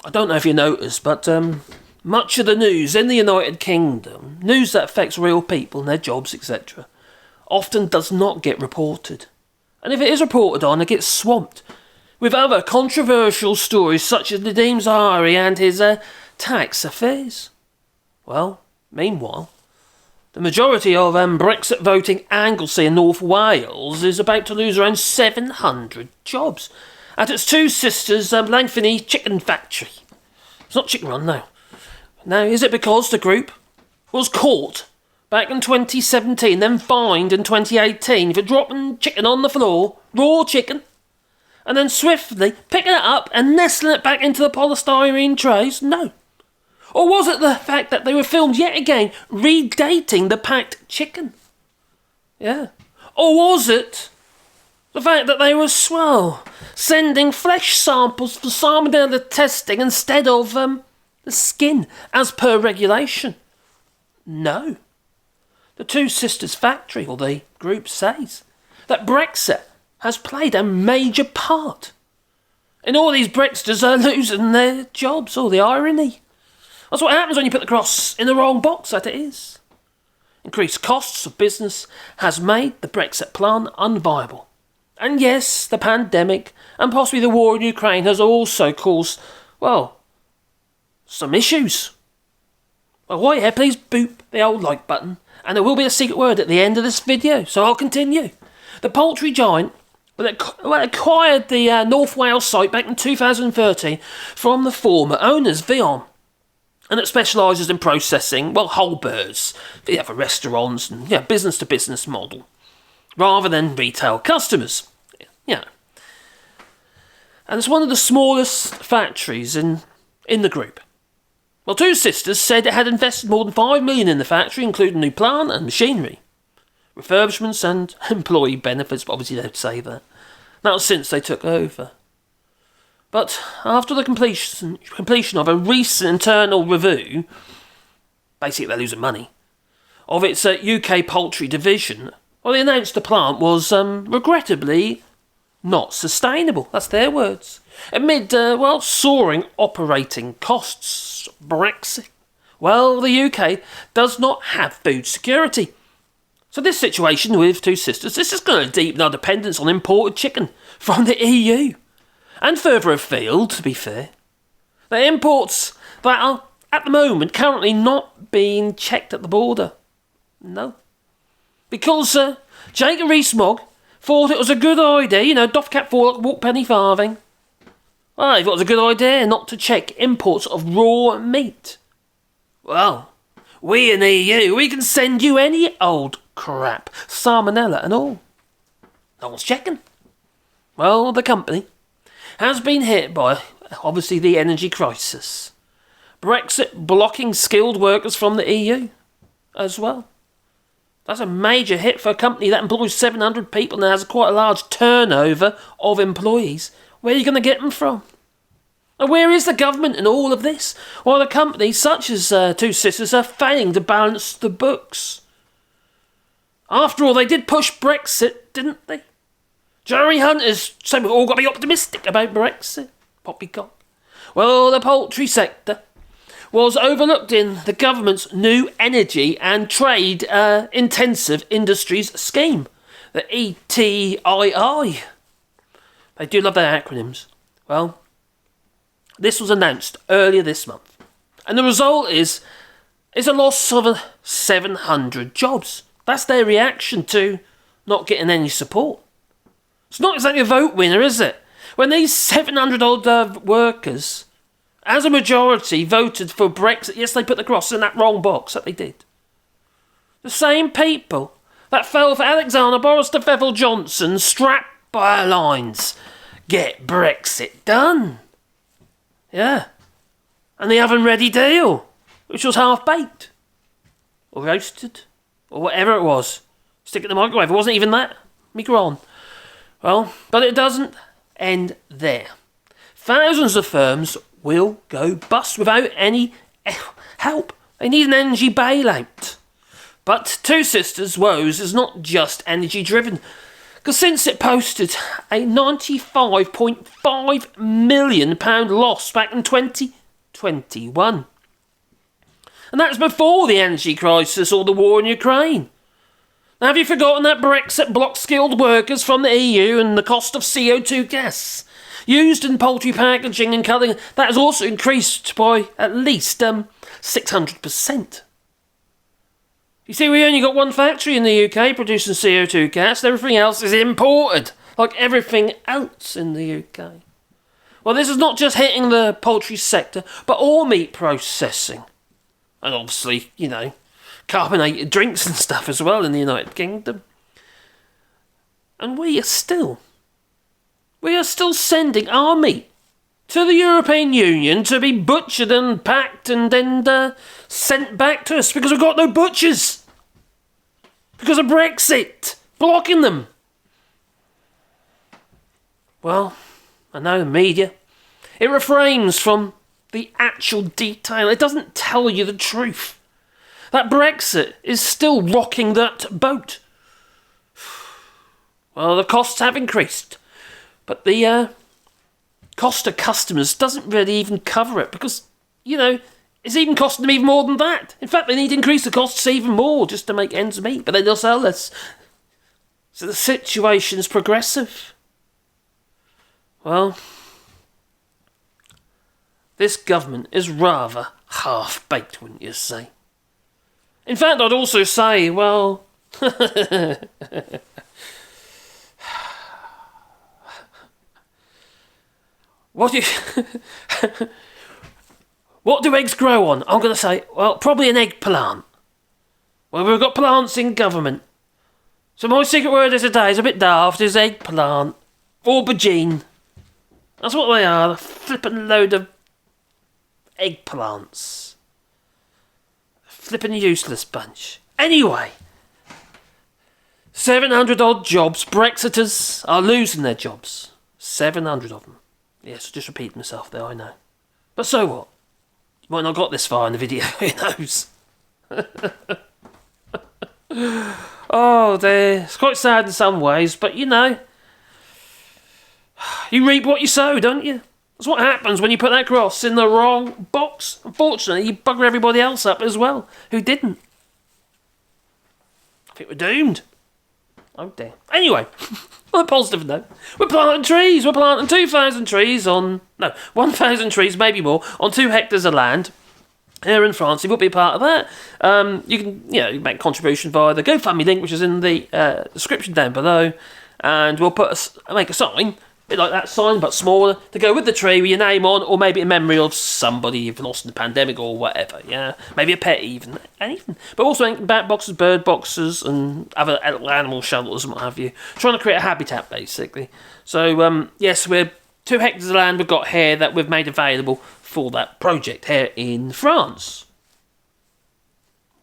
I don't know if you noticed, but much of the news in the United Kingdom, news that affects real people and their jobs, etc., often does not get reported. And if it is reported on, it gets swamped with other controversial stories such as Nadeem Zahari and his tax affairs. Well, meanwhile, the majority of Brexit voting Anglesey in North Wales is about to lose around 700 jobs at its two sisters Llangefni chicken factory. It's not chicken run, no. Now, is it because the group was caught back in 2017, then fined in 2018 for dropping chicken on the floor, raw chicken, and then swiftly picking it up and nestling it back into the polystyrene trays? No. Or was it the fact that they were filmed yet again redating the packed chicken? Yeah. Or was it the fact that they were sending flesh samples for salmonella testing instead of the skin, as per regulation? No. The Two Sisters factory, or the group, says that Brexit has played a major part in all these Brexiters are losing their jobs, or the irony. That's what happens when you put the cross in the wrong box, that it is. Increased costs of business has made the Brexit plan unviable. And yes, the pandemic and possibly the war in Ukraine has also caused, some issues. Well, while you're here, please boop the old like button, and there will be a secret word at the end of this video, so I'll continue. The poultry giant acquired the North Wales site back in 2013 from the former owners, Vion. And it specialises in processing, whole birds for restaurants and business-to-business model, rather than retail customers. Yeah. And it's one of the smallest factories in the group. Well, Two Sisters said it had invested more than $5 million in the factory, including new plant and machinery, refurbishments and employee benefits, but obviously they'd say that. That was since they took over. But after the completion of a recent internal review, basically they're losing money, of its UK poultry division, they announced the plant was regrettably not sustainable. That's their words. Amid, soaring operating costs. Brexit. Well, the UK does not have food security. So this situation with Two Sisters, this is going to deepen our dependence on imported chicken from the EU. And further afield, to be fair. The imports that are, at the moment, currently not being checked at the border. No. Because Jacob Rees-Mogg thought it was a good idea, doff cap for walk penny farthing. Well, he thought it was a good idea not to check imports of raw meat. Well, we in the EU, we can send you any old crap, salmonella and all. No one's checking. Well, the company has been hit by, obviously, the energy crisis. Brexit blocking skilled workers from the EU as well. That's a major hit for a company that employs 700 people and has quite a large turnover of employees. Where are you going to get them from? And where is the government in all of this? While the companies such as Two Sisters are failing to balance the books. After all, they did push Brexit, didn't they? Jeremy Hunt has said we've all got to be optimistic about Brexit. Poppycock. Well, the poultry sector was overlooked in the government's new energy and trade intensive industries scheme, the ETII. They do love their acronyms. Well, this was announced earlier this month, and the result is a loss of 700 jobs. That's their reaction to not getting any support. It's not exactly a vote winner, is it? When these 700 odd workers, as a majority, voted for Brexit, yes, they put the cross in that wrong box, that they did. The same people that fell for Alexander Boris de Fevel Johnson's strap bylines. Get Brexit done. Yeah. And the oven-ready deal, which was half-baked. Or roasted. Or whatever it was. Stick it in the microwave. It wasn't even that. Micro-on. Well, but it doesn't end there. Thousands of firms will go bust without any help. They need an energy bailout. But Two Sisters Woes is not just energy driven. Because since it posted a £95.5 million loss back in 2021. And that's before the energy crisis or the war in Ukraine. Now, have you forgotten that Brexit blocked skilled workers from the EU and the cost of CO2 gas used in poultry packaging and culling? That has also increased by at least 600%. You see, we only got one factory in the UK producing CO2 gas. Everything else is imported, like everything else in the UK. Well, this is not just hitting the poultry sector, but all meat processing. And obviously, carbonated drinks and stuff as well in the United Kingdom. And we are still sending our meat to the European Union to be butchered and packed and then sent back to us because we've got no butchers. Because of Brexit blocking them. Well, I know the media. It refrains from the actual detail. It doesn't tell you the truth. That Brexit is still rocking that boat. Well, the costs have increased. But the cost to customers doesn't really even cover it because, it's even costing them even more than that. In fact, they need to increase the costs even more just to make ends meet, but then they'll sell less. So the situation is progressive. Well, this government is rather half-baked, wouldn't you say? In fact, I'd also say, well... What do eggs grow on? I'm going to say, well, probably an eggplant. Well, we've got plants in government. So my secret word of today is a bit daft, is eggplant. Aubergine. That's what they are, a flippin' load of eggplants. Flippin' useless bunch. Anyway, 700 odd jobs. Brexiters are losing their jobs. 700 of them. Yes, just repeating myself there, I know. But so what? You might not got this far in the video, who knows? Oh, it's quite sad in some ways, but you reap what you sow, don't you? That's what happens when you put that cross in the wrong box. Unfortunately, you bugger everybody else up as well, who didn't. I think we're doomed. Oh dear. Anyway, on a positive note, we're planting trees. We're planting 2,000 trees 1,000 trees, maybe more, on 2 hectares of land here in France. You would be part of that. You can, you make a contribution via the GoFundMe link, which is in the description down below, and we'll make a sign, a bit like that sign, but smaller, to go with the tree with your name on, or maybe in memory of somebody you've lost in the pandemic or whatever, yeah? Maybe a pet even, anything. But also bat boxes, bird boxes, and other animal shelters and what have you. Trying to create a habitat, basically. So, yes, we're 2 hectares of land we've got here that we've made available for that project here in France.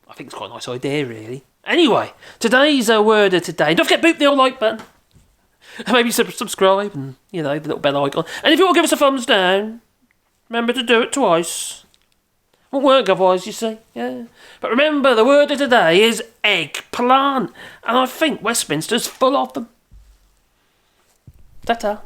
I think it's quite a nice idea, really. Anyway, today's word of today. Don't forget to boop the old like button. Maybe subscribe and, the little bell icon. And if you want to give us a thumbs down, remember to do it twice. Won't work otherwise, you see. Yeah. But remember, the word of today is eggplant. And I think Westminster's full of them. Ta-ta.